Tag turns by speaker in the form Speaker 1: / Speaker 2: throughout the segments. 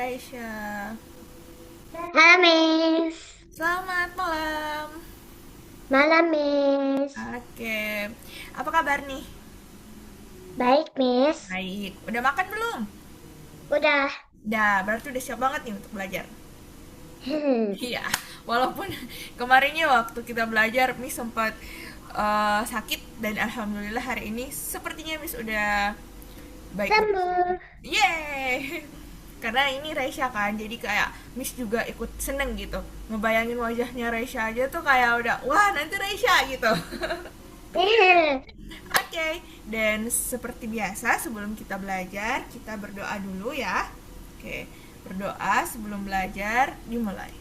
Speaker 1: Raisya.
Speaker 2: Halo, Miss.
Speaker 1: Selamat malam.
Speaker 2: Malam, Miss.
Speaker 1: Oke, apa kabar nih?
Speaker 2: Baik, Miss.
Speaker 1: Baik. Udah makan belum?
Speaker 2: Udah.
Speaker 1: Udah, berarti udah siap banget nih untuk belajar.
Speaker 2: Hmm.
Speaker 1: Iya, walaupun kemarinnya waktu kita belajar, Miss sempat sakit dan alhamdulillah hari ini sepertinya Miss udah baik-baik saja.
Speaker 2: Sembuh.
Speaker 1: Yeay! Karena ini Raisya kan, jadi kayak Miss juga ikut seneng gitu. Ngebayangin wajahnya Raisya aja tuh kayak udah, wah nanti Raisya gitu. Oke, dan seperti biasa sebelum kita belajar, kita berdoa dulu ya. Oke, berdoa sebelum belajar dimulai.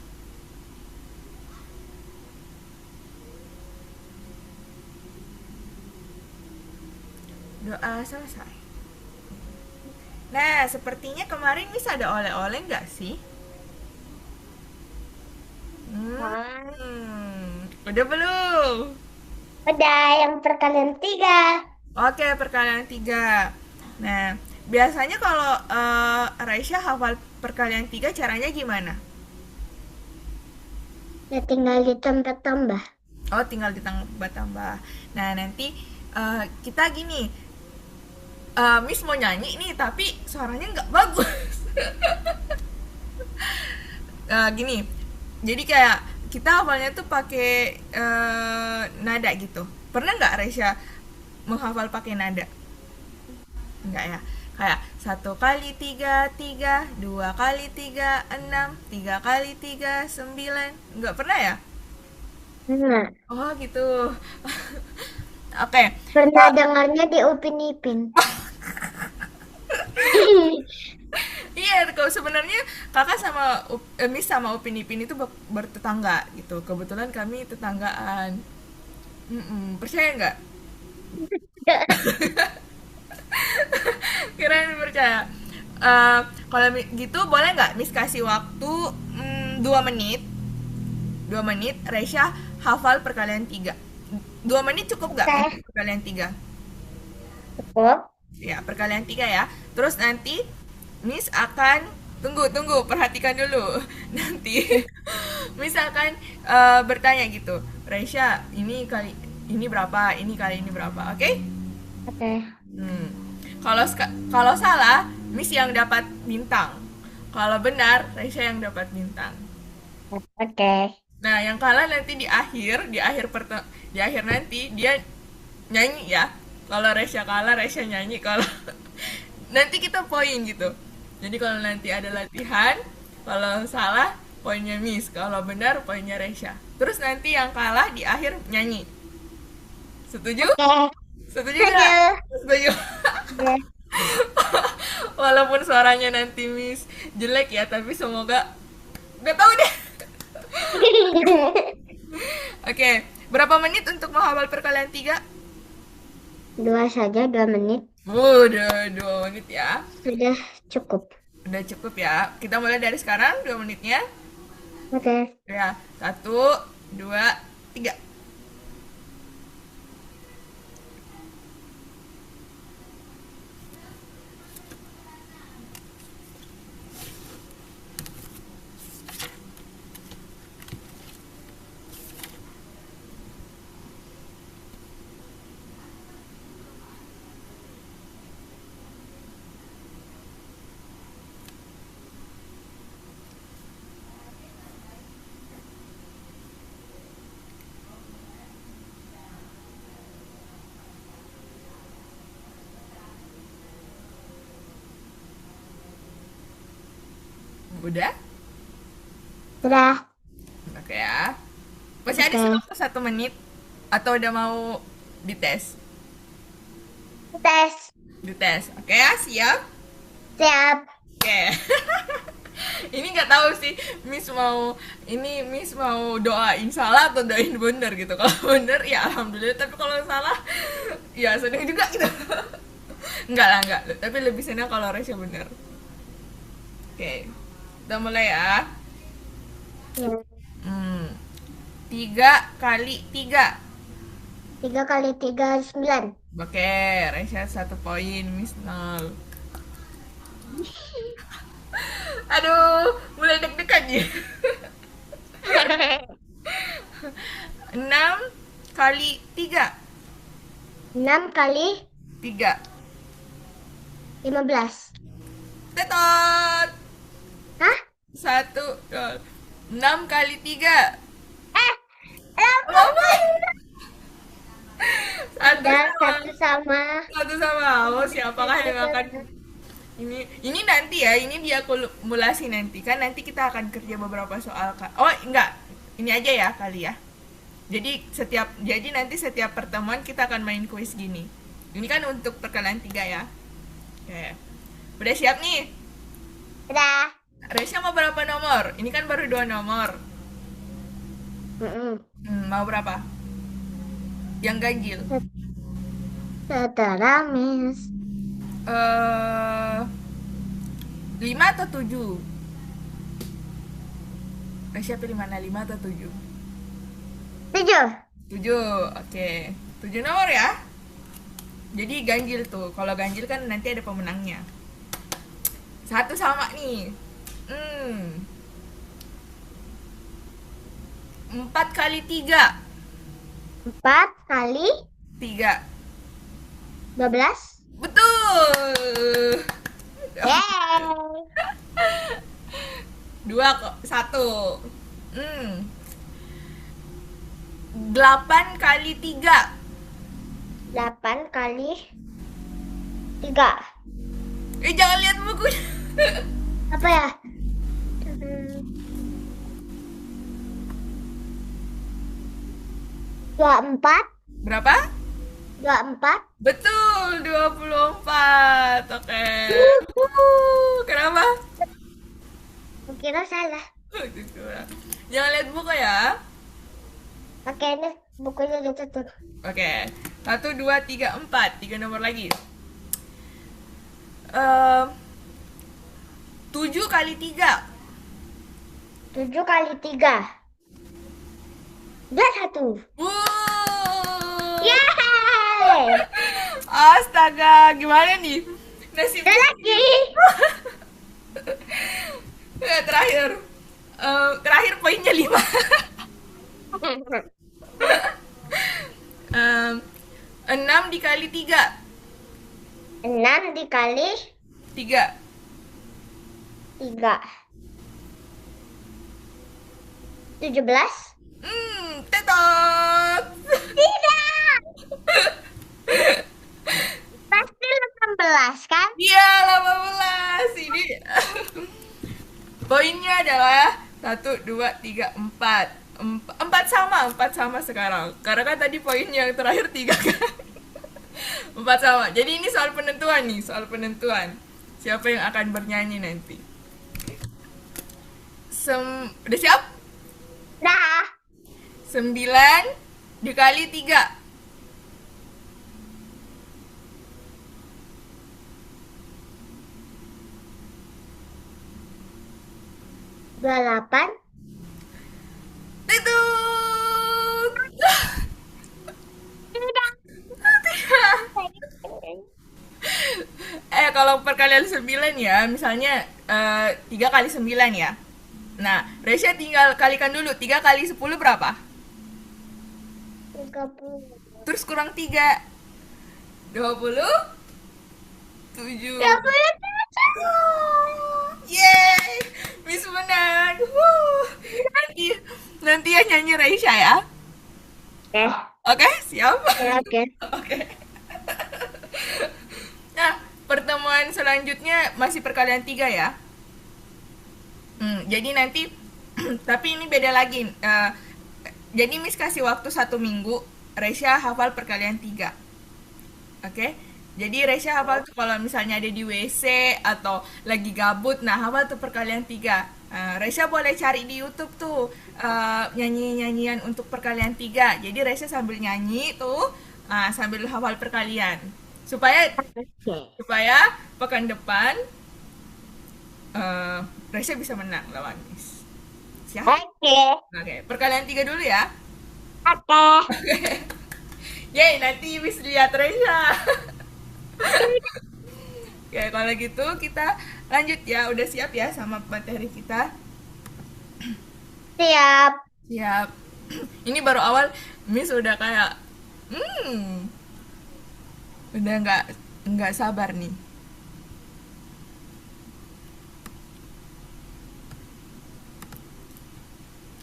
Speaker 1: Doa selesai. Nah, sepertinya kemarin Miss ada oleh-oleh nggak sih?
Speaker 2: Wah.
Speaker 1: Udah belum?
Speaker 2: Udah, yang perkalian 3.
Speaker 1: Oke, perkalian tiga. Nah, biasanya kalau Raisya hafal perkalian tiga caranya gimana?
Speaker 2: Ya tinggal ditambah-tambah.
Speaker 1: Oh, tinggal ditambah-tambah. Nah, nanti kita gini, Miss mau nyanyi nih, tapi suaranya nggak bagus. Gini, jadi kayak kita hafalnya tuh pakai nada gitu. Pernah nggak Raisya menghafal pakai nada? Enggak ya? Kayak satu kali tiga tiga, dua kali tiga enam, tiga kali tiga sembilan. Nggak pernah ya?
Speaker 2: Enggak.
Speaker 1: Oh gitu. Oke.
Speaker 2: Pernah dengarnya di Upin Ipin.
Speaker 1: Iya, kalau sebenarnya kakak sama Miss sama Upin Ipin itu bertetangga gitu. Kebetulan kami tetanggaan. Percaya nggak? Kirain percaya. Kalau gitu boleh nggak Miss kasih waktu 2 menit, 2 menit Resya hafal perkalian tiga. 2 menit cukup nggak
Speaker 2: Teh,
Speaker 1: untuk perkalian tiga?
Speaker 2: cukup.
Speaker 1: Ya, perkalian tiga ya. Terus nanti Miss akan tunggu tunggu perhatikan dulu. Nanti Miss akan bertanya gitu. Resya, ini kali ini berapa? Ini kali ini berapa? Oke?
Speaker 2: Oke.
Speaker 1: Hmm. Kalau salah, Miss yang dapat bintang. Kalau benar, Resya yang dapat bintang.
Speaker 2: Oke.
Speaker 1: Nah, yang kalah nanti di akhir nanti dia nyanyi ya. Kalau Resya kalah, Resya nyanyi. Kalau nanti kita poin gitu. Jadi kalau nanti ada latihan, kalau salah poinnya Miss, kalau benar poinnya Resya. Terus nanti yang kalah di akhir nyanyi. Setuju?
Speaker 2: Oke.
Speaker 1: Setuju nggak?
Speaker 2: Setuju.
Speaker 1: Setuju.
Speaker 2: Oke.
Speaker 1: Walaupun suaranya nanti Miss jelek ya, tapi semoga nggak tahu deh. Oke, berapa menit untuk menghafal perkalian tiga?
Speaker 2: Dua saja, 2 menit.
Speaker 1: Udah 2 menit ya.
Speaker 2: Sudah cukup.
Speaker 1: Udah cukup ya. Kita mulai dari sekarang 2 menitnya.
Speaker 2: Oke.
Speaker 1: Ya, satu, dua, tiga. Udah?
Speaker 2: Sudah.
Speaker 1: Oke ya. Masih ada sih
Speaker 2: Oke.
Speaker 1: waktu 1 menit. Atau udah mau dites?
Speaker 2: Tes.
Speaker 1: Dites. Oke ya, siap?
Speaker 2: Siap.
Speaker 1: Oke. Ini nggak tahu sih Miss mau doain salah atau doain bener gitu. Kalau bener ya alhamdulillah, tapi kalau salah ya seneng juga gitu. Enggak lah, enggak, tapi lebih senang kalau Resya bener. Oke, kita mulai ya.
Speaker 2: Ya.
Speaker 1: hmm. 3 kali 3.
Speaker 2: 3 kali 3, 9.
Speaker 1: Oke, Resya 1 poin, Miss 0. Aduh, mulai deg-degan ya. 6 kali 3.
Speaker 2: 6 kali
Speaker 1: 3.
Speaker 2: 15.
Speaker 1: Tetot.
Speaker 2: Hah?
Speaker 1: 1, 6 kali 3.
Speaker 2: Eh,
Speaker 1: Apa? Satu
Speaker 2: dan
Speaker 1: sama.
Speaker 2: satu sama.
Speaker 1: Satu sama. Oh, siapakah yang akan ini nanti ya, ini dia akumulasi nanti kan, nanti kita akan kerja beberapa soal oh enggak, ini aja ya kali ya. Jadi nanti setiap pertemuan kita akan main kuis gini. Ini kan untuk perkenalan 3 ya. Oke. Udah siap nih?
Speaker 2: Udah.
Speaker 1: Resya mau berapa nomor? Ini kan baru 2 nomor.
Speaker 2: Mm-mm.
Speaker 1: Mau berapa? Yang ganjil.
Speaker 2: Setelah Miss.
Speaker 1: 5 atau 7? Resya pilih mana, 5 atau 7?
Speaker 2: 7.
Speaker 1: 7, oke. 7 nomor ya. Jadi ganjil tuh. Kalau ganjil kan nanti ada pemenangnya. Satu sama nih. 4 kali 3.
Speaker 2: 4 kali
Speaker 1: 3.
Speaker 2: 12.
Speaker 1: Betul.
Speaker 2: Yeay.
Speaker 1: 2 kok. 1. 8 kali 3.
Speaker 2: 8 kali 3.
Speaker 1: Jangan lihat bukunya.
Speaker 2: Apa ya? 24.
Speaker 1: Berapa?
Speaker 2: 24.
Speaker 1: Betul, 24. Oke. Kenapa?
Speaker 2: Kira salah.
Speaker 1: Jangan lihat buku ya.
Speaker 2: Oke, ini bukunya udah tutup.
Speaker 1: Oke. 1, 2, 3, 4. 3 nomor lagi. 7 kali 3.
Speaker 2: 7 kali 3. Udah 1. Yeay.
Speaker 1: Astaga, gimana nih? Nasib
Speaker 2: Udah lagi.
Speaker 1: terakhir. Terakhir poinnya 5. 6 dikali 3.
Speaker 2: 6 dikali
Speaker 1: 3.
Speaker 2: 3. 17.
Speaker 1: Tetot.
Speaker 2: Tidak. Pasti 18 kan?
Speaker 1: Iya, 18. Ini poinnya adalah 1, 2, 3, 4. 4 sama sekarang. Karena kan tadi poin yang terakhir 3 kan. 4 sama. Jadi ini soal penentuan nih, soal penentuan. Siapa yang akan bernyanyi nanti? Udah siap?
Speaker 2: Dah.
Speaker 1: 9 dikali 3.
Speaker 2: 28.
Speaker 1: Tutut.
Speaker 2: Tidak.
Speaker 1: Kalau perkalian 9 ya, misalnya 3 kali 9 ya. Nah, Resya tinggal kalikan dulu. 3 kali 10 berapa?
Speaker 2: 30.
Speaker 1: Terus kurang 3. 20. 7.
Speaker 2: 27.
Speaker 1: Yeay, Miss menang. Nanti ya nyanyi Resya ya.
Speaker 2: Oke.
Speaker 1: Oke, siap.
Speaker 2: Oke.
Speaker 1: Oke. Nah, pertemuan selanjutnya masih perkalian 3 ya. Jadi nanti tapi ini beda lagi. Jadi Miss kasih waktu 1 minggu, Resya hafal perkalian 3. Oke? Jadi Resya hafal tuh kalau misalnya ada di WC atau lagi gabut, nah hafal tuh perkalian 3. Resya boleh cari di YouTube tuh nyanyi-nyanyian untuk perkalian 3. Jadi Resya sambil nyanyi tuh sambil hafal perkalian. Supaya pekan depan Resya bisa menang lawan Miss. Siap?
Speaker 2: Oke.
Speaker 1: Oke, perkalian 3 dulu ya.
Speaker 2: Oke.
Speaker 1: Yeay, nanti Miss lihat Resya. Ya, kalau gitu kita lanjut ya. Udah siap ya sama materi kita?
Speaker 2: Siap.
Speaker 1: Siap. Ini baru awal, Miss udah kayak, hmm, udah nggak sabar nih.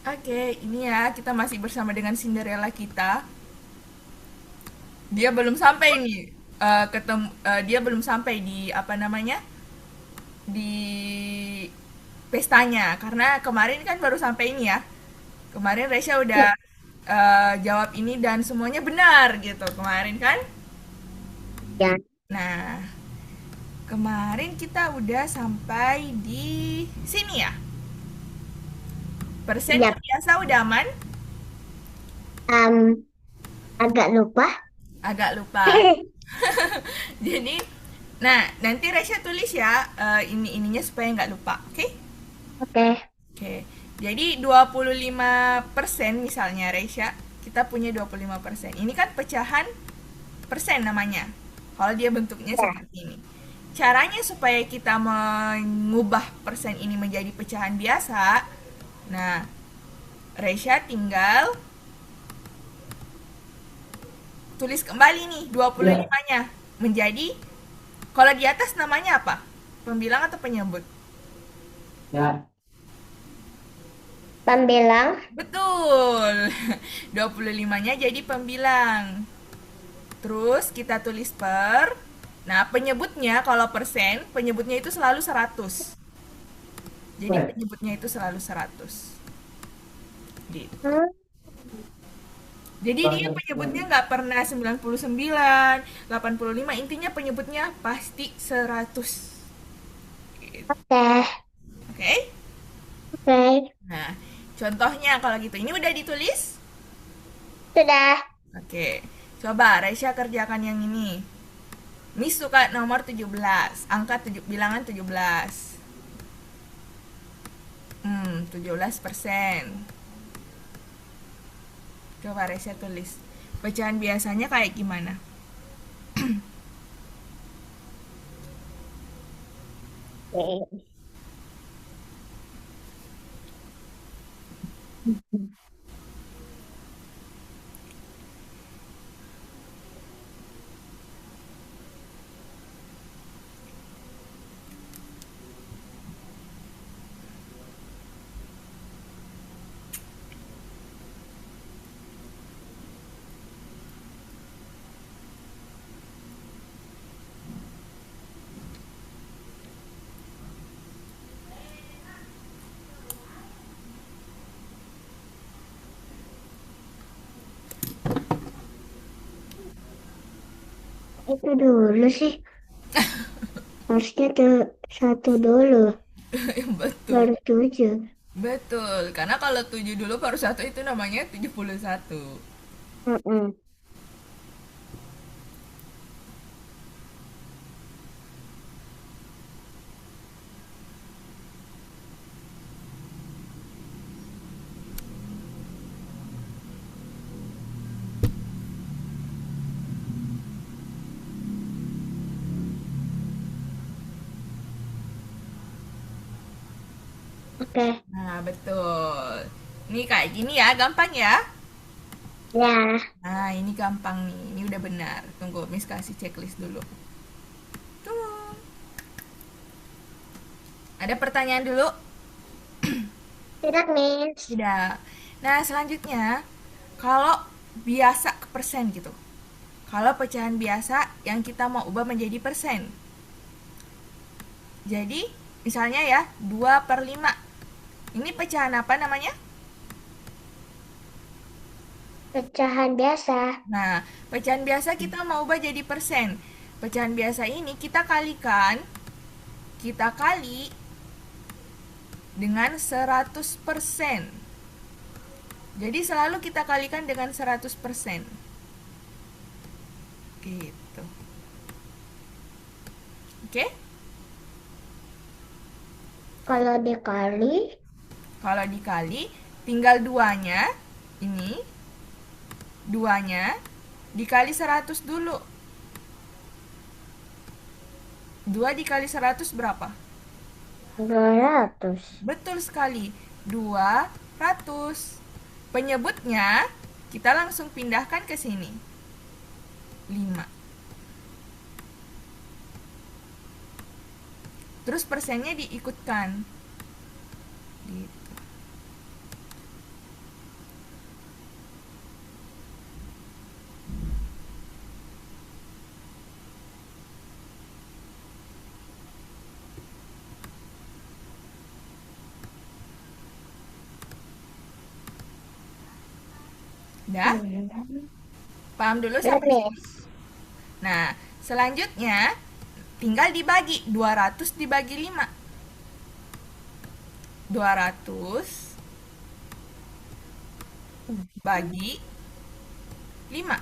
Speaker 1: Oke, ini ya kita masih bersama dengan Cinderella kita. Dia belum sampai nih, dia belum sampai di apa namanya di pestanya karena kemarin kan baru sampai ini ya. Kemarin Resya udah jawab ini dan semuanya benar gitu kemarin kan.
Speaker 2: Ya.
Speaker 1: Nah, kemarin kita udah sampai di sini ya. Persennya
Speaker 2: Siap.
Speaker 1: biasa udah aman.
Speaker 2: Em, agak lupa.
Speaker 1: Agak lupa. Jadi, nah nanti Resya tulis ya ininya supaya nggak lupa, oke?
Speaker 2: Oke.
Speaker 1: Oke. Jadi 25% misalnya Resya, kita punya 25%. Ini kan pecahan persen namanya. Kalau dia bentuknya
Speaker 2: Ya.
Speaker 1: seperti ini. Caranya supaya kita mengubah persen ini menjadi pecahan biasa, nah Resya tinggal tulis kembali nih 25-nya menjadi, kalau di atas namanya apa? Pembilang atau penyebut?
Speaker 2: Pembilang.
Speaker 1: Betul. 25-nya jadi pembilang. Terus kita tulis per. Nah, penyebutnya kalau persen, penyebutnya itu selalu 100. Jadi penyebutnya itu selalu 100. Gitu.
Speaker 2: Hmm,
Speaker 1: Jadi dia penyebutnya nggak pernah 99, 85, intinya penyebutnya pasti 100. Gitu.
Speaker 2: Oke.
Speaker 1: Oke?
Speaker 2: Oke.
Speaker 1: Nah, contohnya kalau gitu, ini udah ditulis?
Speaker 2: Sudah.
Speaker 1: Oke, coba Raisya kerjakan yang ini. Miss suka nomor 17, angka bilangan 17. 17%. Coba Raisya tulis. Pecahan biasanya kayak gimana?
Speaker 2: Oke. Itu dulu sih. Harusnya tuh satu dulu.
Speaker 1: Betul.
Speaker 2: Baru tujuh.
Speaker 1: Betul, karena kalau 7 dulu baru satu itu namanya 71.
Speaker 2: Mm-mm. Oke.
Speaker 1: Nah, betul. Ini kayak gini ya, gampang ya?
Speaker 2: Ya.
Speaker 1: Nah, ini gampang nih. Ini udah benar. Tunggu, Miss kasih checklist dulu. Tunggu. Ada pertanyaan dulu?
Speaker 2: Tidak, Miss.
Speaker 1: Tidak. Nah, selanjutnya, kalau biasa ke persen gitu. Kalau pecahan biasa yang kita mau ubah menjadi persen. Jadi, misalnya ya, 2/5. Ini pecahan apa namanya?
Speaker 2: Pecahan biasa.
Speaker 1: Nah, pecahan biasa kita mau ubah jadi persen. Pecahan biasa ini kita kalikan, kita kali dengan 100%. Jadi selalu kita kalikan dengan 100%. Gitu. Oke?
Speaker 2: Kalau dikali,
Speaker 1: Kalau dikali, tinggal duanya, ini, duanya, dikali 100 dulu. 2 dikali 100 berapa?
Speaker 2: 200.
Speaker 1: Betul sekali, 200. Penyebutnya kita langsung pindahkan ke sini, 5. Terus persennya diikutkan. Gitu. Udah? Paham dulu
Speaker 2: Siap,
Speaker 1: sampai sini?
Speaker 2: Miss.
Speaker 1: Nah, selanjutnya tinggal dibagi. 200 dibagi 5. 200 bagi 5.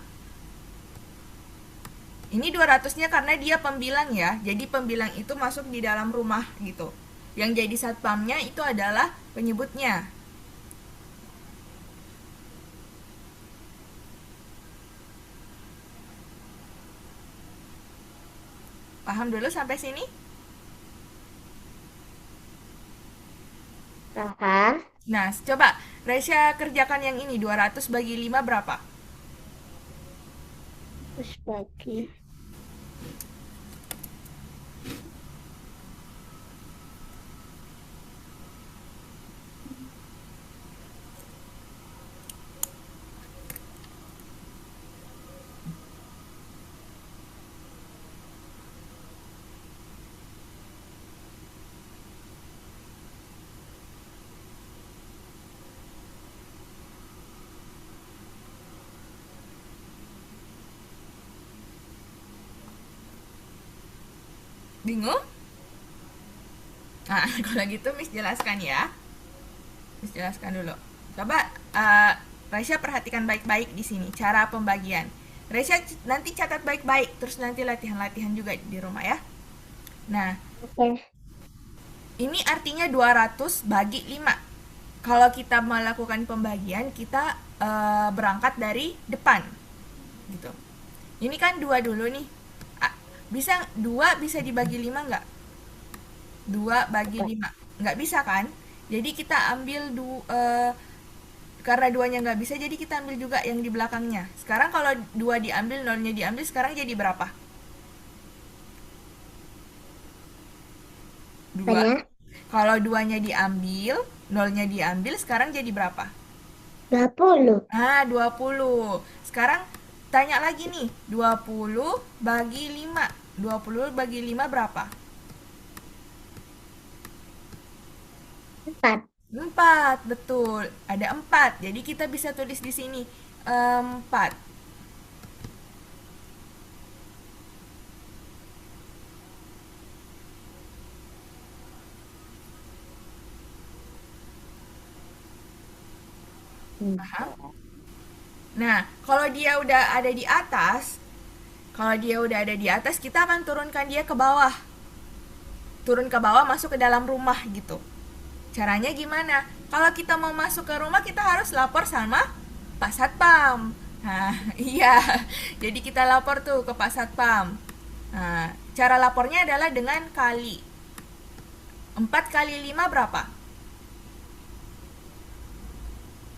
Speaker 1: Ini 200-nya karena dia pembilang ya. Jadi pembilang itu masuk di dalam rumah gitu. Yang jadi satpamnya itu adalah penyebutnya. Paham dulu sampai sini?
Speaker 2: Paham.
Speaker 1: Nah, coba Resya kerjakan yang ini. 200 bagi 5 berapa?
Speaker 2: Terus bagi.
Speaker 1: Bingung? Nah, kalau gitu Miss jelaskan ya. Miss jelaskan dulu. Coba Resya perhatikan baik-baik di sini cara pembagian. Resya nanti catat baik-baik, terus nanti latihan-latihan juga di rumah ya. Nah,
Speaker 2: Oke.
Speaker 1: ini artinya 200 bagi 5. Kalau kita melakukan pembagian, kita berangkat dari depan. Gitu. Ini kan 2 dulu nih. Bisa 2 bisa dibagi 5 nggak? 2 bagi 5. Nggak bisa kan? Jadi kita ambil karena duanya nggak bisa, jadi kita ambil juga yang di belakangnya. Sekarang kalau 2 diambil, nolnya diambil, sekarang jadi berapa? 2.
Speaker 2: Banyak.
Speaker 1: Kalau duanya diambil, nolnya diambil, sekarang jadi berapa?
Speaker 2: 20.
Speaker 1: Ah, 20. Sekarang tanya lagi nih, 20 bagi 5. 20 bagi 5 berapa?
Speaker 2: 4.
Speaker 1: 4, betul. Ada 4. Jadi kita bisa tulis di sini 4. Paham? Nah, kalau dia udah ada di atas, kita akan turunkan dia ke bawah. Turun ke bawah, masuk ke dalam rumah gitu. Caranya gimana? Kalau kita mau masuk ke rumah, kita harus lapor sama Pak Satpam. Nah, iya. Jadi kita lapor tuh ke Pak Satpam. Nah, cara lapornya adalah dengan kali. 4 kali 5 berapa?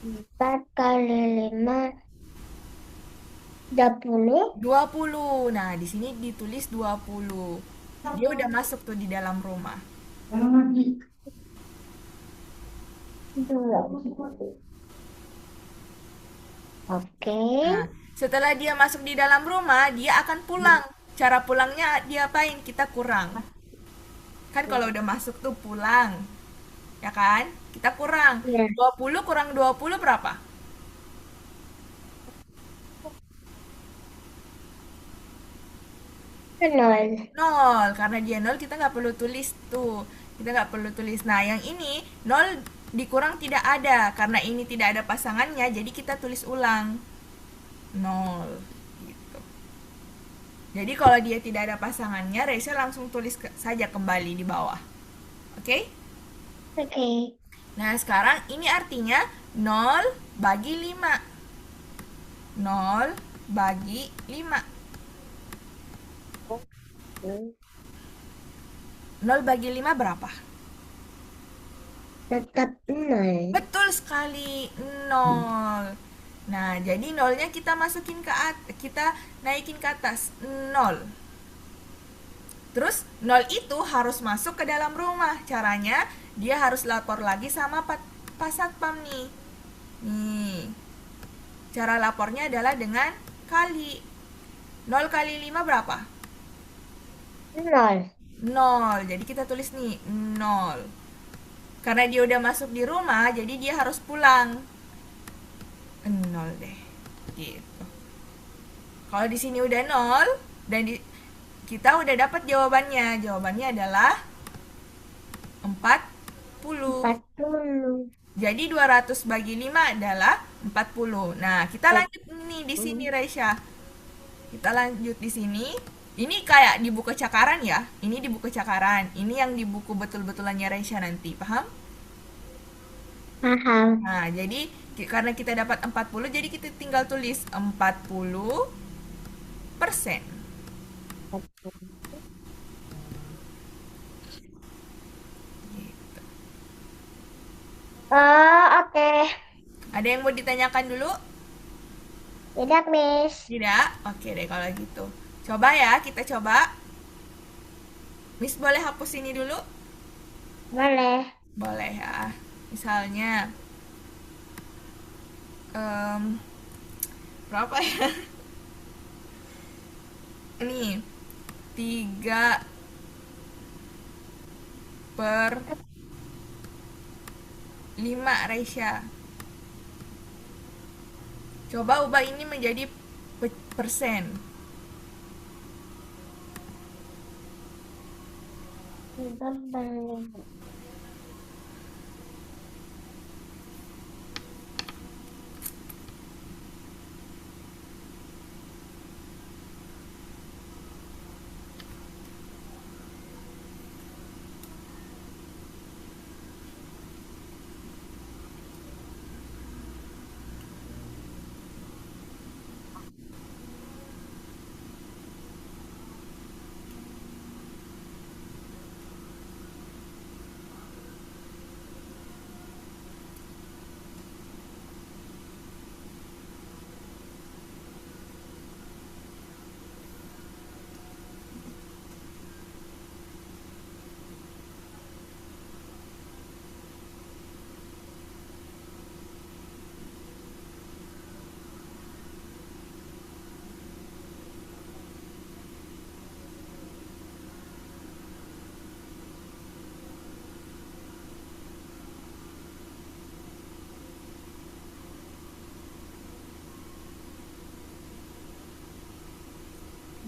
Speaker 2: 4 kali 5. 20.
Speaker 1: 20. Nah, di sini ditulis 20. Dia udah masuk tuh di dalam rumah.
Speaker 2: 2. Oke.
Speaker 1: Nah, setelah dia masuk di dalam rumah, dia akan pulang. Cara pulangnya dia apain? Kita kurang. Kan kalau udah masuk tuh pulang. Ya kan? Kita kurang.
Speaker 2: Ya.
Speaker 1: 20 kurang 20 berapa?
Speaker 2: 0.
Speaker 1: Nol. Karena dia nol, kita nggak perlu tulis tuh. Kita nggak perlu tulis. Nah, yang ini nol dikurang tidak ada. Karena ini tidak ada pasangannya, jadi kita tulis ulang. Nol. Gitu. Jadi kalau dia tidak ada pasangannya, Reza langsung tulis saja kembali di bawah. Oke?
Speaker 2: Oke.
Speaker 1: Nah, sekarang ini artinya nol bagi 5. Nol bagi 5. 0 bagi 5 berapa?
Speaker 2: Tetap nol.
Speaker 1: Betul sekali, 0. Nah, jadi nolnya kita masukin kita naikin ke atas, 0. Terus 0 itu harus masuk ke dalam rumah. Caranya dia harus lapor lagi sama Pak Satpam nih. Nih, cara lapornya adalah dengan kali. 0 kali 5 berapa?
Speaker 2: Nol.
Speaker 1: 0. Jadi kita tulis nih 0. Karena dia udah masuk di rumah, jadi dia harus pulang. 0 deh. Gitu. Kalau di sini udah 0 dan kita udah dapat jawabannya. Jawabannya adalah 40.
Speaker 2: 40.
Speaker 1: Jadi 200 bagi 5 adalah 40. Nah, kita lanjut nih di sini Resya. Kita lanjut di sini. Ini kayak di buku cakaran ya. Ini di buku cakaran. Ini yang di buku betul-betulannya Resya nanti. Paham?
Speaker 2: Paham.
Speaker 1: Nah, jadi karena kita dapat 40, jadi kita tinggal tulis 40%. Gitu.
Speaker 2: Oh, oke.
Speaker 1: Ada yang mau ditanyakan dulu?
Speaker 2: Tidak, Miss.
Speaker 1: Tidak? Oke deh kalau gitu. Coba ya, kita coba. Miss boleh hapus ini dulu?
Speaker 2: Boleh.
Speaker 1: Boleh ya. Misalnya, em, berapa ya? Ini, 3 per 5 Resya. Coba ubah ini menjadi persen.
Speaker 2: Tiga per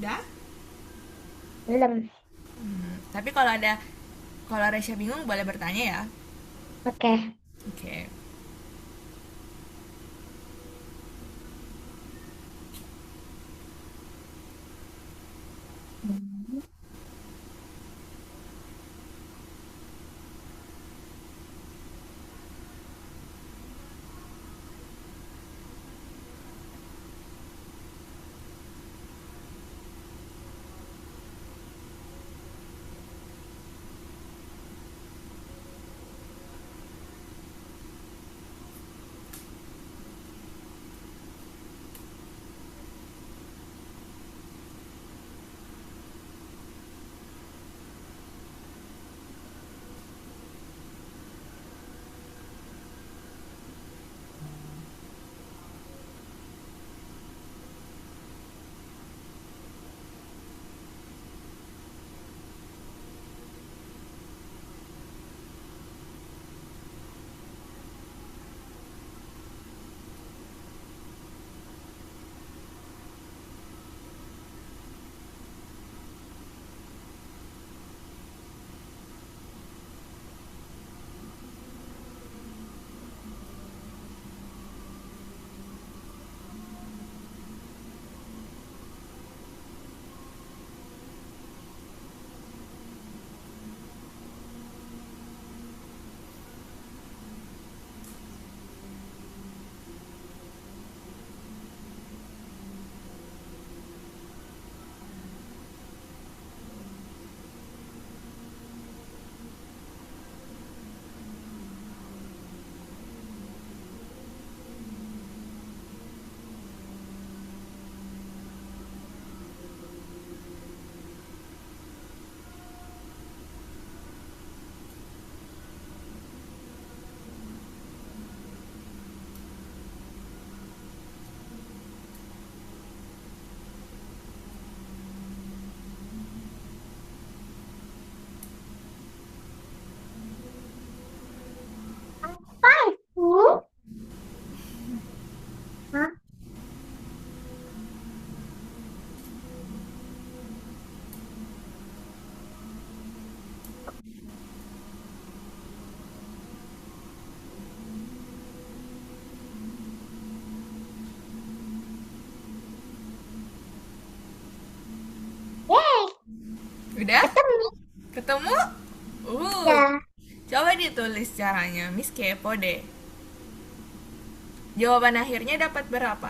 Speaker 1: Udah?
Speaker 2: belum.
Speaker 1: Tapi kalau Resya bingung boleh bertanya ya.
Speaker 2: Oke.
Speaker 1: Oke. Udah?
Speaker 2: Ketemu.
Speaker 1: Ketemu?
Speaker 2: Ya.
Speaker 1: Coba ditulis caranya. Miss kepo deh. Jawaban akhirnya dapat berapa?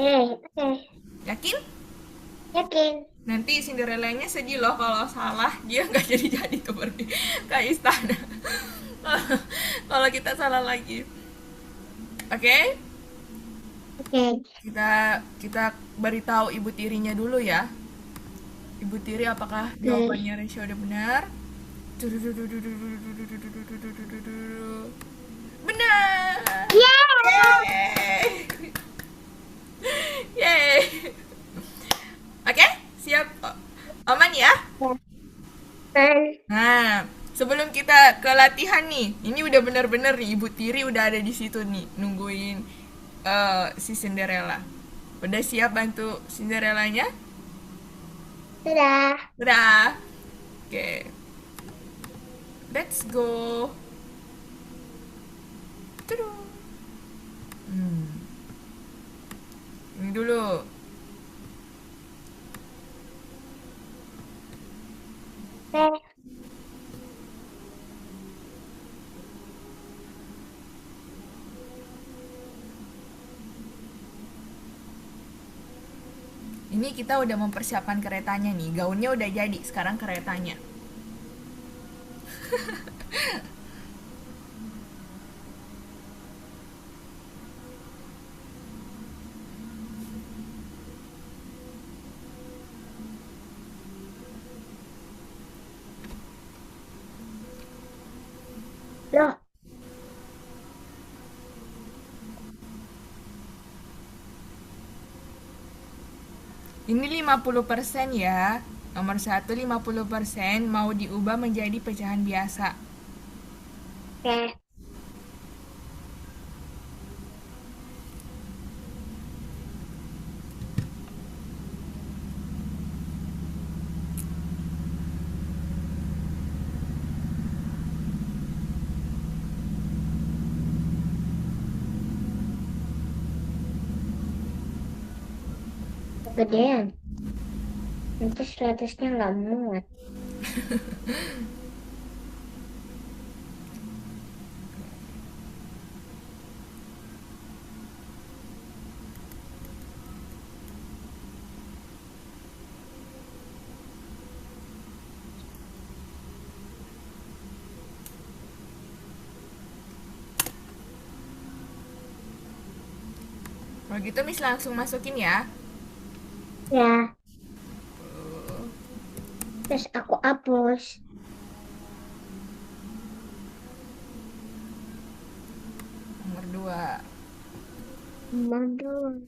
Speaker 2: Oke.
Speaker 1: Yakin?
Speaker 2: Yakin.
Speaker 1: Nanti Cinderella-nya sedih loh kalau salah, dia nggak jadi tuh pergi ke istana. Kalau kita salah lagi. Oke?
Speaker 2: Oke.
Speaker 1: Kita kita beritahu ibu tirinya dulu ya. Ibu tiri, apakah
Speaker 2: Oke.
Speaker 1: jawabannya Resya udah benar? Benar.
Speaker 2: Ya.
Speaker 1: Yeay. Yeay. Oke, siap. Aman ya?
Speaker 2: Dan
Speaker 1: Nah, sebelum kita ke latihan nih, ini udah bener-bener nih Ibu Tiri udah ada di situ nih nungguin si Cinderella. Udah siap bantu Cinderellanya?
Speaker 2: sudah.
Speaker 1: Udah. Oke, let's go. Tudu. Hmm, ini dulu.
Speaker 2: Oke.
Speaker 1: Ini kita udah mempersiapkan keretanya nih. Gaunnya udah jadi, sekarang keretanya.
Speaker 2: Loh.
Speaker 1: Ini 50% ya. Nomor satu 50% mau diubah menjadi pecahan biasa.
Speaker 2: Oke. 'Kegedean. Nanti 100-nya nggak muat.
Speaker 1: Kalau gitu Miss langsung masukin ya.
Speaker 2: Ya. Terus aku hapus.
Speaker 1: Nomor 2.
Speaker 2: Mandul.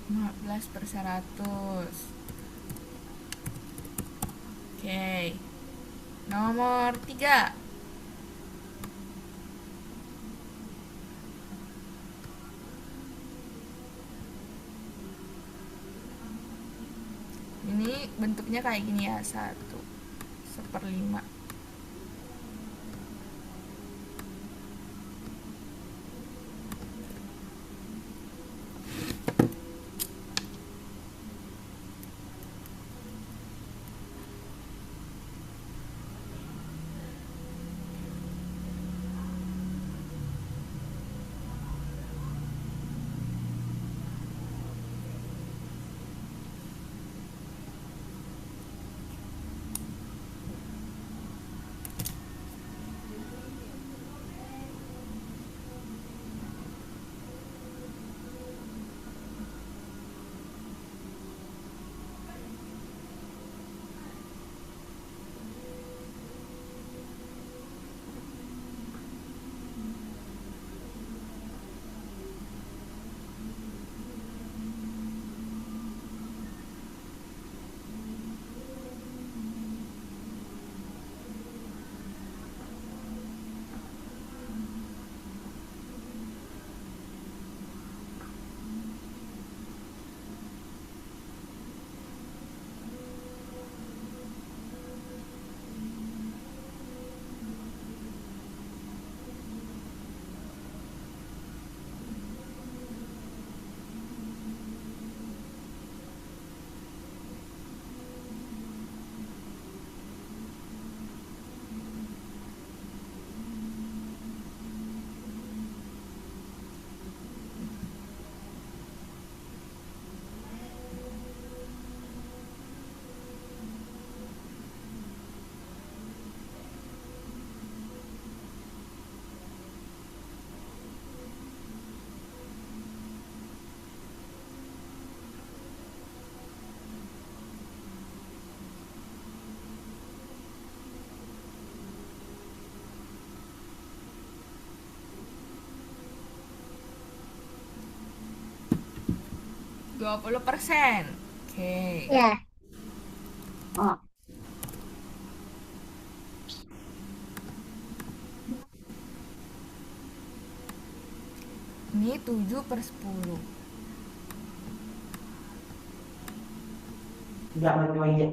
Speaker 1: 15/100. Oke. Nomor 3. Ini bentuknya kayak gini ya, 1/5. 20%. Oke.
Speaker 2: Ya. Oh.
Speaker 1: Ini 7 per 10.
Speaker 3: Nggak mau aja.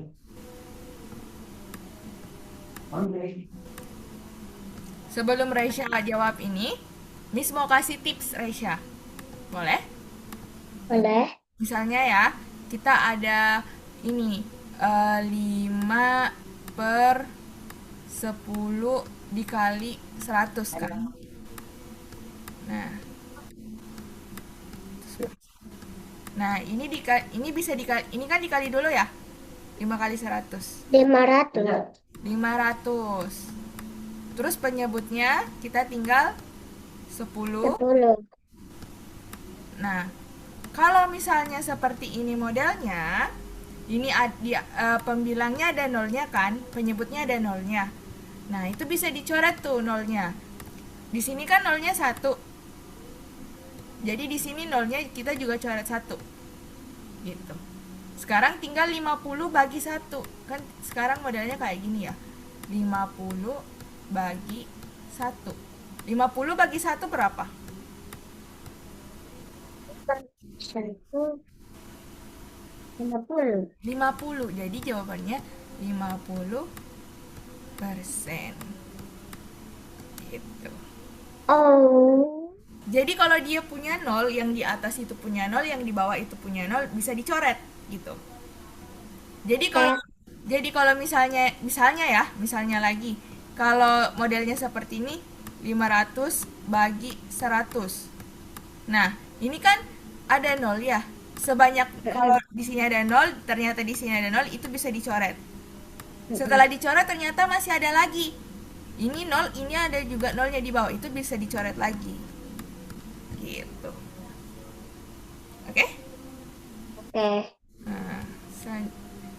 Speaker 1: Sebelum Reisha jawab ini, Miss mau kasih tips Reisha. Boleh?
Speaker 2: Boleh.
Speaker 1: Misalnya ya, kita ada ini 5 per 10 dikali 100 kan. Nah, nah ini bisa dikali, ini kan dikali dulu ya. 5 kali 100.
Speaker 2: 500.
Speaker 1: 500. Terus penyebutnya kita tinggal 10.
Speaker 2: 10.
Speaker 1: Nah, kalau misalnya seperti ini modelnya, ini pembilangnya ada nolnya kan, penyebutnya ada nolnya. Nah, itu bisa dicoret tuh nolnya. Di sini kan nolnya 1. Jadi di sini nolnya kita juga coret 1. Gitu. Sekarang tinggal 50 bagi 1. Kan sekarang modelnya kayak gini ya. 50 bagi 1. 50 bagi 1 berapa?
Speaker 2: 1. 50.
Speaker 1: 50. Jadi jawabannya 50%. Gitu.
Speaker 2: Oh.
Speaker 1: Jadi kalau dia punya 0, yang di atas itu punya 0, yang di bawah itu punya 0, bisa dicoret gitu. Jadi kalau
Speaker 2: Eh.
Speaker 1: misalnya lagi, kalau modelnya seperti ini 500 bagi 100. Nah, ini kan ada 0 ya. Sebanyak kalau di sini ada 0, ternyata di sini ada 0, itu bisa dicoret. Setelah dicoret ternyata masih ada lagi. Ini 0, ini ada juga nolnya di bawah, itu bisa dicoret lagi. Gitu. Oke?
Speaker 2: Oke.
Speaker 1: Nah,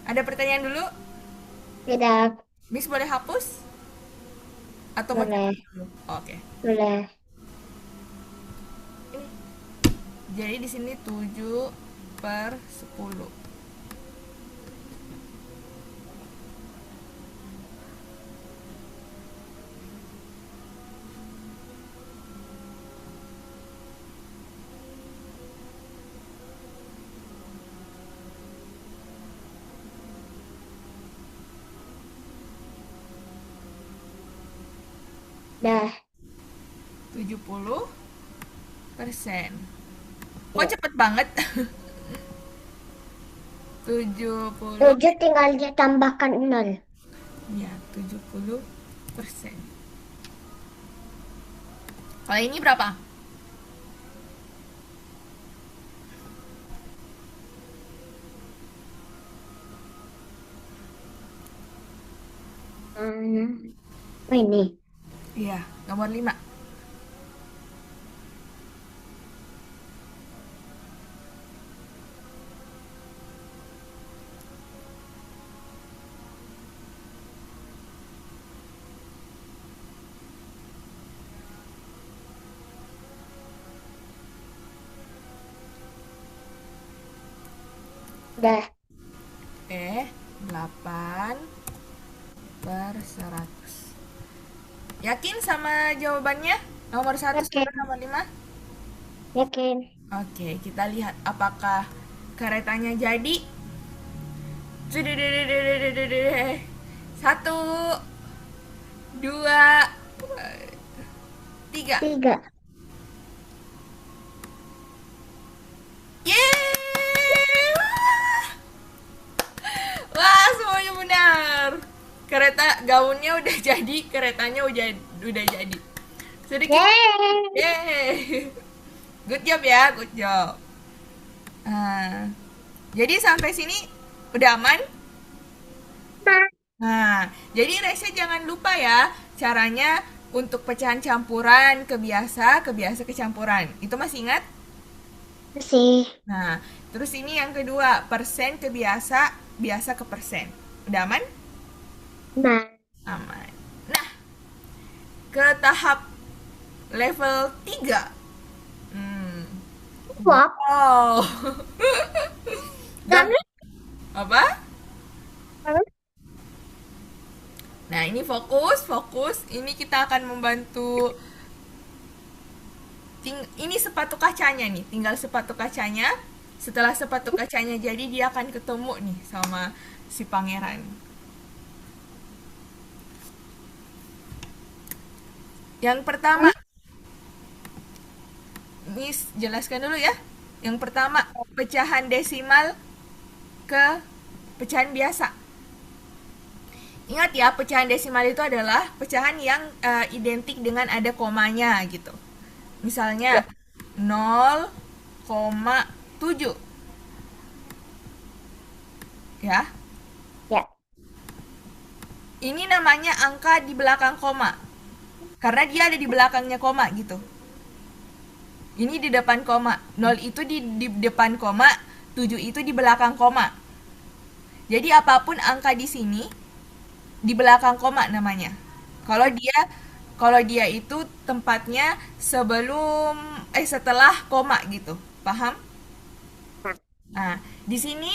Speaker 1: ada pertanyaan dulu?
Speaker 2: Tidak.
Speaker 1: Miss boleh hapus? Atau mau
Speaker 2: Boleh.
Speaker 1: catat dulu? Oke.
Speaker 2: Boleh.
Speaker 1: Ini. Jadi di sini 7 per 10.
Speaker 2: Dah.
Speaker 1: 70%. Kok cepet banget? 70.
Speaker 2: 7 tinggal ditambahkan 0.
Speaker 1: Ya, 70%. Kalau ini berapa?
Speaker 2: Oh, ini.
Speaker 1: Iya, nomor 5.
Speaker 2: Dah.
Speaker 1: 8 per 100. Yakin sama jawabannya? Nomor 1
Speaker 2: Oke.
Speaker 1: sama nomor 5?
Speaker 2: Yakin.
Speaker 1: Oke, kita lihat apakah keretanya jadi. Satu, dua, tiga.
Speaker 2: 3.
Speaker 1: Yeay! Wah, semuanya benar. Kereta gaunnya udah jadi, keretanya udah jadi. Sedikit.
Speaker 2: Yeay.
Speaker 1: Yeay. Good job ya, good job. Ah, jadi sampai sini udah aman? Nah, jadi Resya jangan lupa ya caranya untuk pecahan campuran kebiasa, kebiasa kecampuran. Itu masih ingat?
Speaker 2: Masih.
Speaker 1: Nah, terus ini yang kedua, persen ke biasa, biasa ke persen. Udah aman?
Speaker 2: Nah.
Speaker 1: Aman. Nah, ke tahap level 3. Hmm.
Speaker 2: Wap.
Speaker 1: Wow. Gam
Speaker 2: Jangan.
Speaker 1: apa? Nah, ini fokus, fokus. Ini kita akan membantu. Ini sepatu kacanya nih, tinggal sepatu kacanya. Setelah sepatu kacanya jadi, dia akan ketemu nih sama si pangeran. Yang pertama, Miss jelaskan dulu ya. Yang pertama, pecahan desimal ke pecahan biasa. Ingat ya, pecahan desimal itu adalah pecahan yang identik dengan ada komanya gitu.
Speaker 2: Ya,
Speaker 1: Misalnya 0,7 ya.
Speaker 2: ya.
Speaker 1: Ini namanya angka di belakang koma. Karena dia ada di belakangnya koma gitu. Ini di depan koma. 0 itu di depan koma, 7 itu di belakang koma. Jadi apapun angka di sini di belakang koma namanya. Kalau dia kalau dia itu tempatnya sebelum setelah koma gitu. Paham? Nah, di sini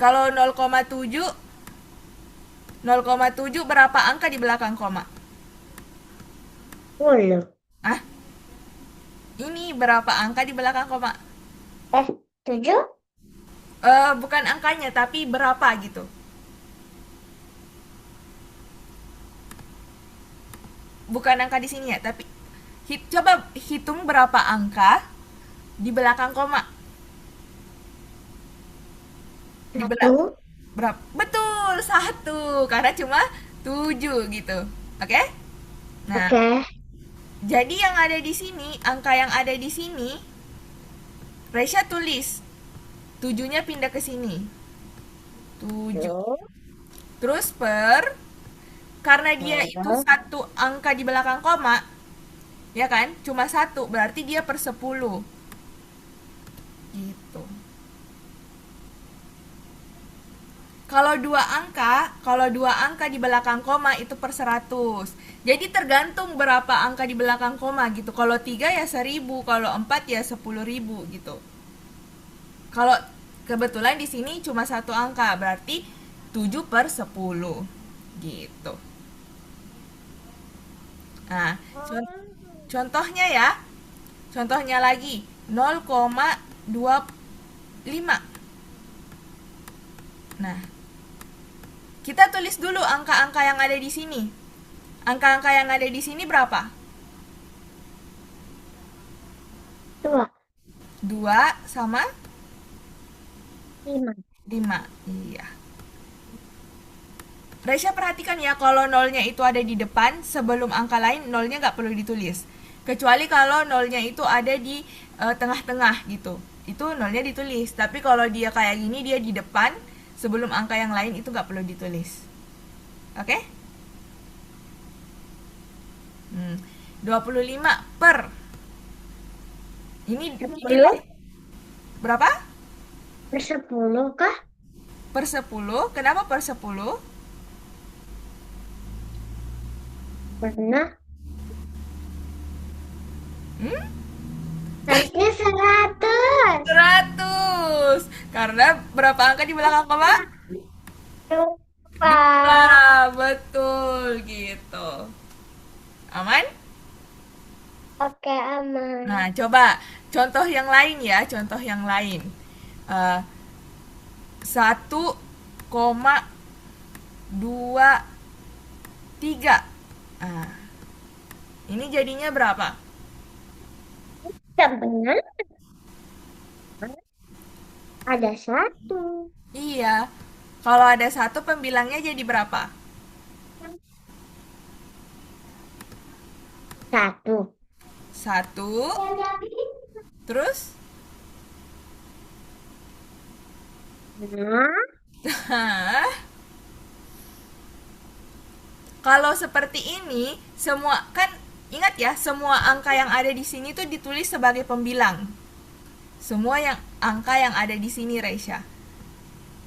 Speaker 1: kalau 0,7 0,7 berapa angka di belakang koma?
Speaker 2: 10.
Speaker 1: Ah, ini berapa angka di belakang koma?
Speaker 2: 7?
Speaker 1: Bukan angkanya, tapi berapa gitu. Bukan angka di sini ya, tapi coba hitung berapa angka di belakang koma. Di belakang
Speaker 2: 1.
Speaker 1: berapa? Betul, satu. Karena cuma 7 gitu. Oke? Nah,
Speaker 2: Oke.
Speaker 1: jadi yang ada di sini, angka yang ada di sini, Resya tulis. Tujuhnya pindah ke sini. 7.
Speaker 2: Tuh.
Speaker 1: Terus karena dia itu
Speaker 2: Terus.
Speaker 1: satu angka di belakang koma, ya kan? Cuma satu, berarti dia per 10. Gitu. Kalau dua angka di belakang koma itu per 100. Jadi tergantung berapa angka di belakang koma gitu. Kalau 3 ya 1000, kalau 4 ya 10.000 gitu. Kalau kebetulan di sini cuma satu angka, berarti 7 per 10 gitu. Nah, contohnya ya. Contohnya lagi 0,25. Nah, kita tulis dulu angka-angka yang ada di sini. Angka-angka yang ada di sini berapa?
Speaker 2: 2.
Speaker 1: 2 sama
Speaker 2: 5.
Speaker 1: 5. Iya. Resya perhatikan ya, kalau nolnya itu ada di depan, sebelum angka lain, nolnya nggak perlu ditulis. Kecuali kalau nolnya itu ada di tengah-tengah gitu. Itu nolnya ditulis. Tapi kalau dia kayak gini, dia di depan, sebelum angka yang lain itu nggak perlu ditulis. Oke? Hmm. 25 per. Ini
Speaker 2: 10
Speaker 1: berapa?
Speaker 2: per 10 kah?
Speaker 1: Per 10. Kenapa per 10?
Speaker 2: Pernah.
Speaker 1: Hmm?
Speaker 2: Harusnya 100.
Speaker 1: 100. Karena berapa angka di belakang koma?
Speaker 2: Lupa.
Speaker 1: Dua, betul gitu. Aman?
Speaker 2: Oke, aman.
Speaker 1: Nah, coba contoh yang lain ya, contoh yang lain. Eh, 1,23. Nah, ini jadinya berapa?
Speaker 2: Tak benar. Ada 1.
Speaker 1: Iya, kalau ada satu pembilangnya jadi berapa?
Speaker 2: 1.
Speaker 1: Satu, terus?
Speaker 2: Nah,
Speaker 1: Hah? Kalau seperti ini, semua kan ingat ya, semua angka yang ada di sini tuh ditulis sebagai pembilang. Semua yang angka yang ada di sini, Reisha.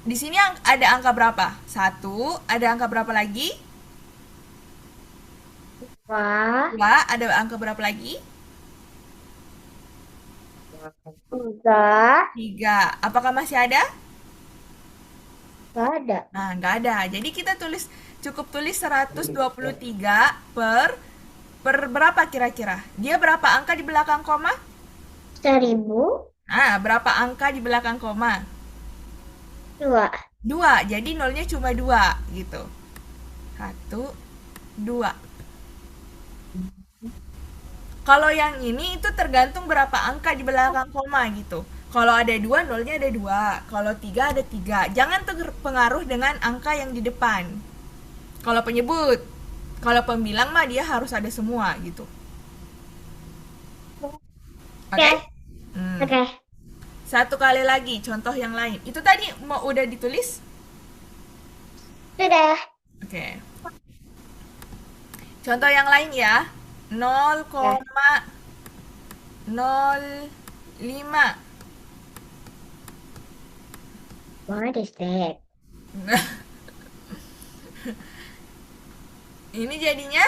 Speaker 1: Di sini ada angka berapa? Satu, ada angka berapa lagi?
Speaker 2: wah,
Speaker 1: Dua, ada angka berapa lagi?
Speaker 2: 3.
Speaker 1: Tiga. Apakah masih ada?
Speaker 2: Gak ada.
Speaker 1: Nah, nggak ada. Jadi kita cukup tulis 123 per berapa kira-kira? Dia berapa angka di belakang koma?
Speaker 2: 1000.
Speaker 1: Nah, berapa angka di belakang koma?
Speaker 2: 2.
Speaker 1: Dua. Jadi nolnya cuma dua gitu. Satu, dua. Kalau yang ini itu tergantung berapa angka di belakang koma gitu. Kalau ada dua, nolnya ada dua. Kalau tiga, ada tiga. Jangan terpengaruh dengan angka yang di depan. Kalau penyebut, kalau pembilang mah dia harus ada semua gitu. Oke?
Speaker 2: Oke.
Speaker 1: Hmm.
Speaker 2: Oke.
Speaker 1: Satu kali lagi, contoh yang lain. Itu tadi mau udah ditulis?
Speaker 2: Sudah.
Speaker 1: Oke. Contoh yang lain ya.
Speaker 2: Ya.
Speaker 1: 0,05.
Speaker 2: What is that?
Speaker 1: Ini jadinya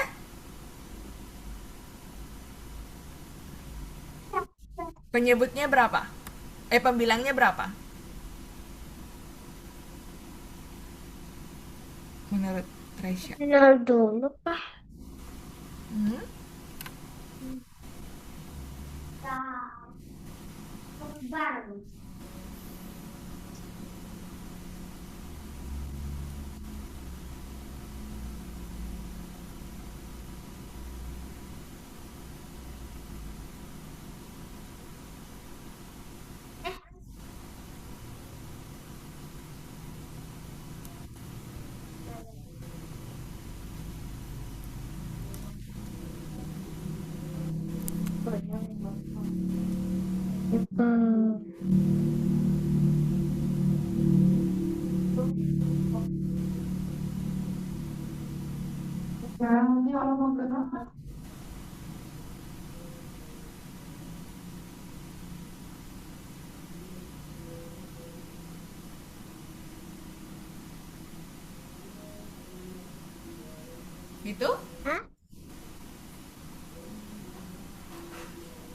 Speaker 1: penyebutnya berapa? Pembilangnya berapa? Menurut Resya.
Speaker 2: 0 dulu kah?
Speaker 1: Hmm? Gitu?
Speaker 2: Hah?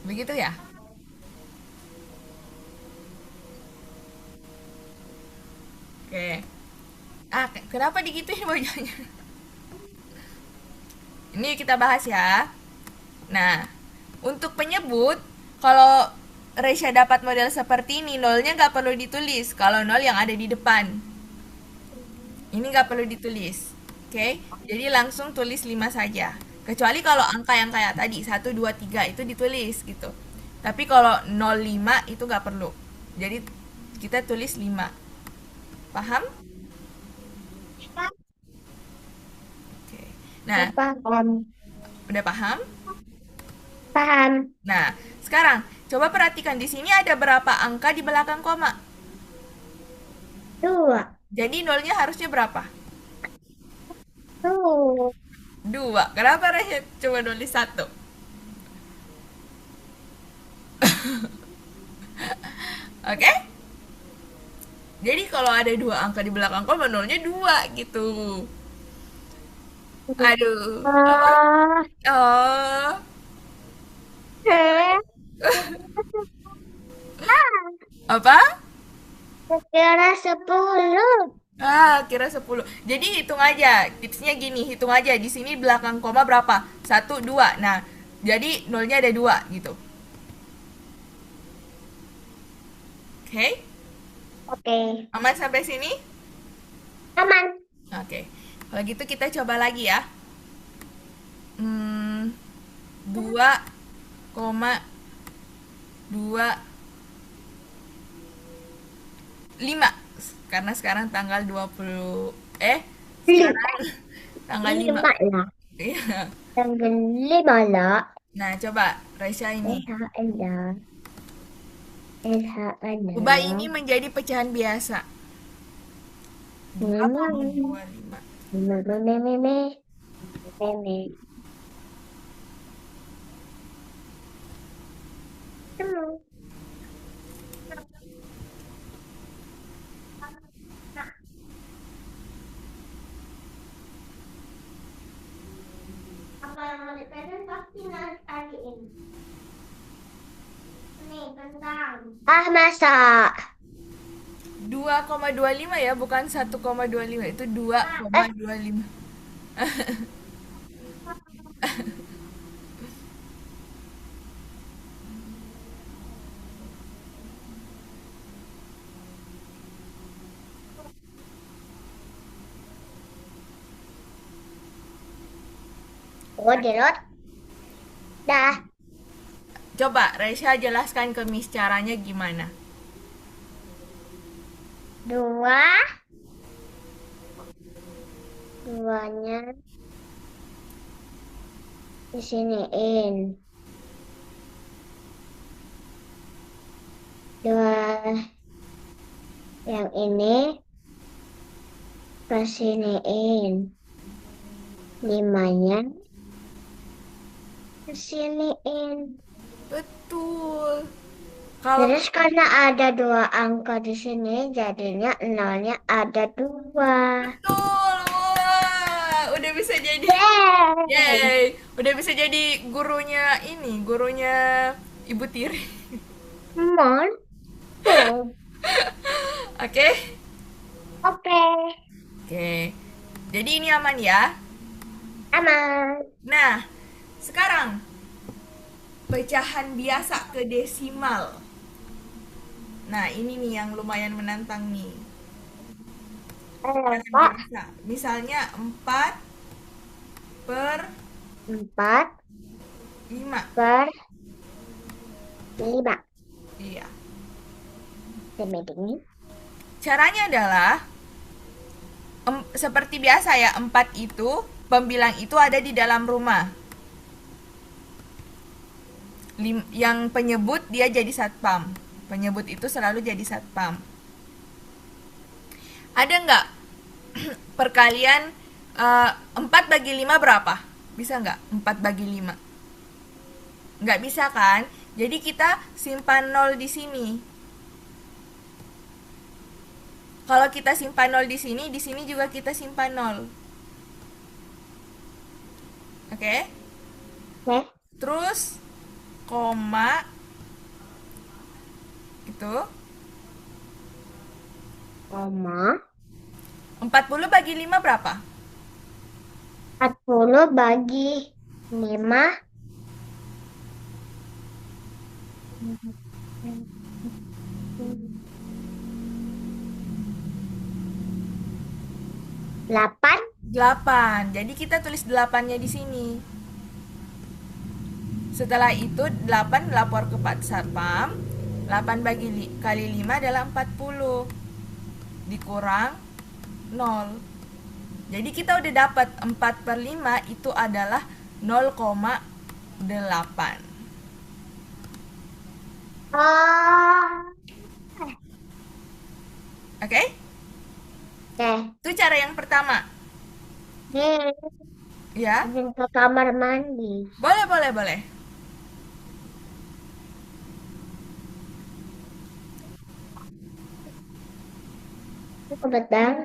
Speaker 1: Begitu ya? Oke. Kenapa digituin bajunya? Ini kita bahas ya. Nah, untuk penyebut, kalau Resya dapat model seperti ini, nolnya nggak perlu ditulis. Kalau nol yang ada di depan. Ini nggak perlu ditulis. Oke, jadi langsung tulis 5 saja. Kecuali kalau angka yang kayak tadi, 1, 2, 3 itu ditulis gitu. Tapi kalau 0,5 itu nggak perlu. Jadi kita tulis 5. Paham? Oke. Nah,
Speaker 2: Paham.
Speaker 1: udah paham?
Speaker 2: Paham.
Speaker 1: Nah, sekarang coba perhatikan di sini ada berapa angka di belakang koma.
Speaker 2: 2.
Speaker 1: Jadi nolnya harusnya berapa?
Speaker 2: Tuh.
Speaker 1: 2. Kenapa Rehat cuma nulis 1? Oke? Jadi kalau ada 2 angka di belakang koma, nolnya 2 gitu. Aduh. Apa?
Speaker 2: Ah,
Speaker 1: Oh.
Speaker 2: eh,
Speaker 1: Apa?
Speaker 2: kira 10.
Speaker 1: Kira 10. Jadi hitung aja. Tipsnya gini, hitung aja. Di sini belakang koma berapa? 1, 2. Nah, jadi nolnya ada 2 gitu. Oke?
Speaker 2: Oke.
Speaker 1: Aman sampai sini?
Speaker 2: Aman.
Speaker 1: Oke. Kalau gitu kita coba lagi ya. 2,25. Karena sekarang tanggal 20. Sekarang tanggal 5.
Speaker 2: 5 lah.
Speaker 1: Iya.
Speaker 2: Tanggal 5 lah.
Speaker 1: Nah, coba Raisya ini.
Speaker 2: LHL.
Speaker 1: Ubah ini
Speaker 2: LHL.
Speaker 1: menjadi pecahan biasa. 8,25.
Speaker 2: Meme. Apa yang mau dipesen pasti hari ini. Nih, tentang. Ah, masak.
Speaker 1: 2,25 ya, bukan 1,25, itu 2,25.
Speaker 2: Oh, di lot. Dah.
Speaker 1: Coba Resya jelaskan ke Miss caranya gimana.
Speaker 2: Dua. Duanya disiniin. Dua yang ini kesiniin. Limanya kesiniin.
Speaker 1: Betul. Kalau
Speaker 2: Terus karena ada dua angka di sini, jadinya nolnya ada dua.
Speaker 1: betul, wah, udah bisa jadi,
Speaker 2: Yeay.
Speaker 1: yay, udah bisa jadi gurunya ini, gurunya Ibu Tiri.
Speaker 2: Mantul.
Speaker 1: Oke,
Speaker 2: Oke,
Speaker 1: oke. Jadi ini aman ya.
Speaker 2: aman.
Speaker 1: Nah, sekarang pecahan biasa ke desimal. Nah, ini nih yang lumayan menantang nih. Pecahan
Speaker 2: Pak,
Speaker 1: biasa. Misalnya 4 per
Speaker 2: 4
Speaker 1: 5.
Speaker 2: per 5.
Speaker 1: Iya.
Speaker 2: Ini.
Speaker 1: Caranya adalah seperti biasa ya, 4 itu pembilang itu ada di dalam rumah. Yang penyebut dia jadi satpam. Penyebut itu selalu jadi satpam. Ada nggak perkalian 4 bagi 5 berapa? Bisa nggak 4 bagi 5? Nggak bisa kan? Jadi kita simpan 0 di sini. Kalau kita simpan 0 di sini juga kita simpan 0. Oke?
Speaker 2: Oke,
Speaker 1: Terus koma itu
Speaker 2: koma
Speaker 1: 40 bagi 5 berapa?
Speaker 2: 40 bagi 5. 8.
Speaker 1: 8. Jadi kita tulis 8-nya di sini. Setelah itu 8 lapor ke Pak Satpam. 8 kali 5 adalah 40. Dikurang 0. Jadi kita udah dapat 4 per 5 itu adalah 0,8.
Speaker 2: Oh,
Speaker 1: Oke?
Speaker 2: oke.
Speaker 1: Itu cara yang pertama.
Speaker 2: Nih,
Speaker 1: Ya?
Speaker 2: izin ke kamar mandi.
Speaker 1: Boleh, boleh, boleh.
Speaker 2: Kebetulan.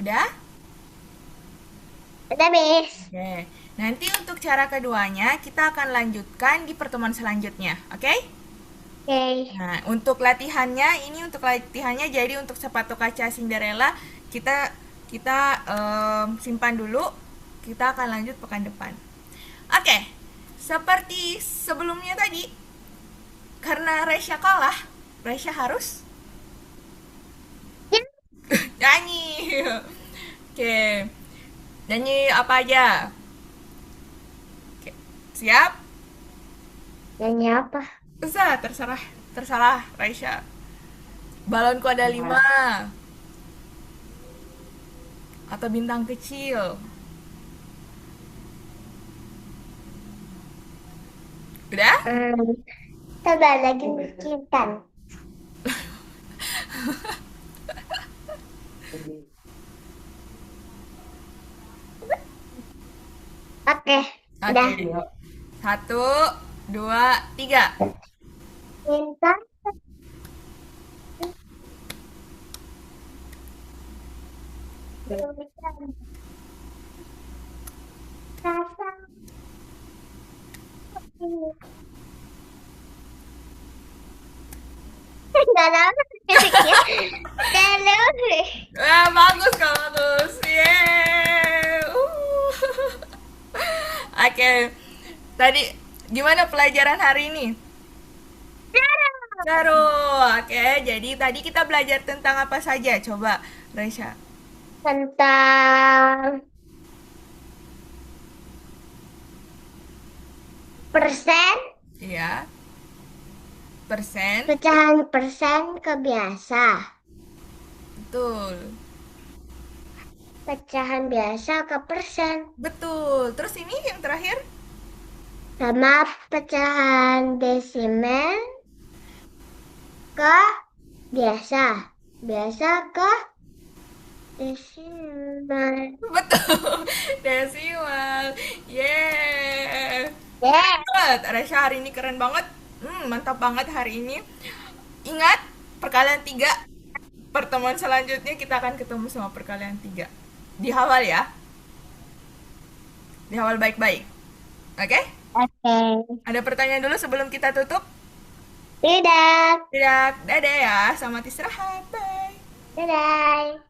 Speaker 1: Udah?
Speaker 2: Udah, Miss.
Speaker 1: Oke. Nanti untuk cara keduanya kita akan lanjutkan di pertemuan selanjutnya. Oke?
Speaker 2: Oke.
Speaker 1: Nah, untuk latihannya jadi untuk sepatu kaca Cinderella kita kita simpan dulu. Kita akan lanjut pekan depan. Oke. Seperti sebelumnya tadi, karena Resya kalah, Resya harus
Speaker 2: Ya,
Speaker 1: nyanyi. Oke. Nyanyi apa aja? Oke. Siap?
Speaker 2: nyanyi apa?
Speaker 1: Terserah, terserah Raisya. Balonku ada 5 atau bintang kecil. Udah?
Speaker 2: Hmm, coba lagi mikirkan. Oke,
Speaker 1: Oke.
Speaker 2: udah.
Speaker 1: Satu, dua, tiga.
Speaker 2: Minta rasa ini. Nggak tahu liriknya. Terus.
Speaker 1: Bagus kak, bagus. Yeay. Oke. Tadi gimana pelajaran hari ini? Seru. Oke, jadi tadi kita belajar tentang apa saja? Coba, Raisya.
Speaker 2: Tentang persen,
Speaker 1: Iya. Persen.
Speaker 2: pecahan persen ke biasa.
Speaker 1: Betul.
Speaker 2: Pecahan biasa ke persen.
Speaker 1: Betul. Terus ini yang terakhir?
Speaker 2: Sama pecahan desimal ke biasa. Biasa ke desimal.
Speaker 1: Betul. Desimal. Yeay.
Speaker 2: Yeah.
Speaker 1: Banget. Resya hari ini keren banget. Mantap banget hari ini. Ingat, perkalian 3. Pertemuan selanjutnya kita akan ketemu sama perkalian 3. Dihafal ya. Dihafal baik-baik. Oke?
Speaker 2: Oke.
Speaker 1: Ada pertanyaan dulu sebelum kita tutup?
Speaker 2: Tidak.
Speaker 1: Tidak. Dadah ya. Selamat istirahat. Bye.
Speaker 2: Dadah.